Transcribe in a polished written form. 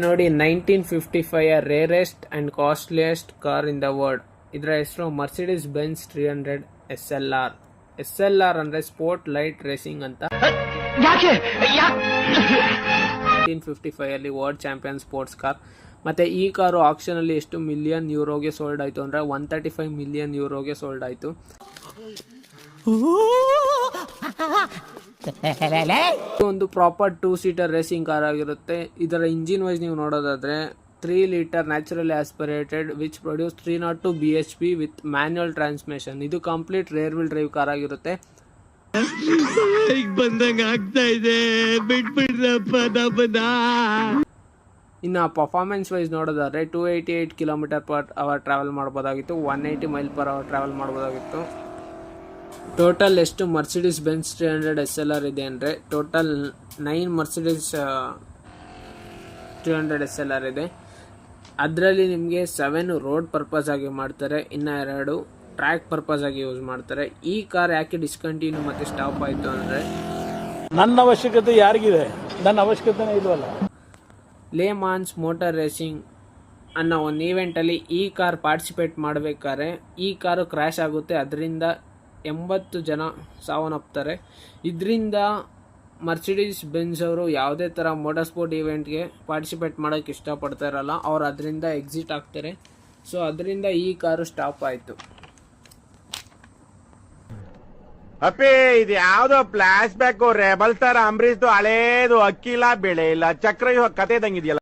ನೋಡಿ 1955 rarest and costliest car in the world. ಇದರ ಹೆಸರು ಮರ್ಸಿಡಿಸ್ ಬೆನ್ಸ್ 300 SLR. SLR ಅಂದ್ರೆ ಸ್ಪೋರ್ಟ್ ಲೈಟ್ ರೇಸಿಂಗ್ ಅಂತ. 1955 ಅಲ್ಲಿ ವರ್ಲ್ಡ್ ಚಾಂಪಿಯನ್ ಸ್ಪೋರ್ಟ್ಸ್ ಕಾರ್. ಮತ್ತೆ ಈ ಕಾರು ಆಕ್ಷನ್ ಅಲ್ಲಿ ಎಷ್ಟು ಮಿಲಿಯನ್ ಯೂರೋಗೆ ಸೋಲ್ಡ್ ಆಯ್ತು ಅಂದ್ರೆ 135 ಮಿಲಿಯನ್ ಯೂರೋಗೆ ಸೋಲ್ಡ್ ಆಯ್ತು. ಒಂದು ಪ್ರಾಪರ್ 2-ಸೀಟರ್ ರೇಸಿಂಗ್ ಕಾರ್ ಆಗಿರುತ್ತೆ. ಇದರ ಇಂಜಿನ್ ವೈಸ್ ನೀವು ನೋಡೋದಾದ್ರೆ 3 litre naturally aspirated which produces 302 bhp with manual transmission. ಇದು complete rear wheel drive car ಆಗಿರುತ್ತೆ. ಇನ್ನು ಪರ್ಫಾರ್ಮೆನ್ಸ್ ವೈಸ್ ನೋಡೋದಾದ್ರೆ 288 km/h ಟ್ರಾವೆಲ್ ಮಾಡ್ಬೋದಾಗಿತ್ತು, 180 mph ಟ್ರಾವೆಲ್ ಮಾಡ್ಬೋದಾಗಿತ್ತು. ಟೋಟಲ್ ಎಷ್ಟು ಮರ್ಸಿಡಿಸ್ ಬೆನ್ಸ್ 300 SLR ಇದೆ ಅಂದರೆ ಟೋಟಲ್ 9 ಮರ್ಸಿಡಿಸ್ 300 SLR ಇದೆ. ಅದರಲ್ಲಿ ನಿಮಗೆ 7 ರೋಡ್ ಪರ್ಪಸ್ ಆಗಿ ಮಾಡ್ತಾರೆ, ಇನ್ನು 2 ಟ್ರ್ಯಾಕ್ ಪರ್ಪಸ್ ಆಗಿ ಯೂಸ್ ಮಾಡ್ತಾರೆ. ಈ ಕಾರ್ ಯಾಕೆ ಡಿಸ್ಕಂಟಿನ್ಯೂ ಮತ್ತೆ ಸ್ಟಾಪ್ ಆಯಿತು ಅಂದರೆ ನನ್ನ ಅವಶ್ಯಕತೆ ಯಾರಿಗಿದೆ, ನನ್ನ ಅವಶ್ಯಕತೆನೇ ಇಲ್ವಲ್ಲ. ಲೇ ಮಾನ್ಸ್ ಮೋಟಾರ್ ರೇಸಿಂಗ್ ಅನ್ನೋ ಒಂದು ಈವೆಂಟಲ್ಲಿ ಈ ಕಾರ್ ಪಾರ್ಟಿಸಿಪೇಟ್ ಮಾಡಬೇಕಾದ್ರೆ ಈ ಕಾರು ಕ್ರ್ಯಾಶ್ ಆಗುತ್ತೆ. ಅದರಿಂದ 80 ಜನ ಸಾವನ್ನಪ್ತಾರೆ. ಇದರಿಂದ ಮರ್ಸಿಡಿಸ್ ಬೆನ್ಸ್ ಅವರು ಯಾವುದೇ ಥರ ಮೋಟಾರ್ ಸ್ಪೋರ್ಟ್ ಈವೆಂಟ್ಗೆ ಪಾರ್ಟಿಸಿಪೇಟ್ ಮಾಡೋಕ್ಕೆ ಇಷ್ಟಪಡ್ತಾ ಇರಲ್ಲ, ಅವ್ರು ಅದರಿಂದ ಎಕ್ಸಿಟ್ ಆಗ್ತಾರೆ. ಸೊ ಅದರಿಂದ ಈ ಕಾರು ಸ್ಟಾಪ್ ಆಯಿತು. ಅಪ್ಪಿ ಇದು ಯಾವ್ದೋ ಫ್ಲಾಶ್ ಬ್ಯಾಕ್ ರೆಬಲ್ ತರ ಅಂಬರೀಶ್ದು ಹಳೇದು ಅಕ್ಕಿಲ್ಲ ಬೆಳೆ ಇಲ್ಲ ಚಕ್ರ ಕತೆ ಇದ್ದಂಗಿದೆಯಲ್ಲ.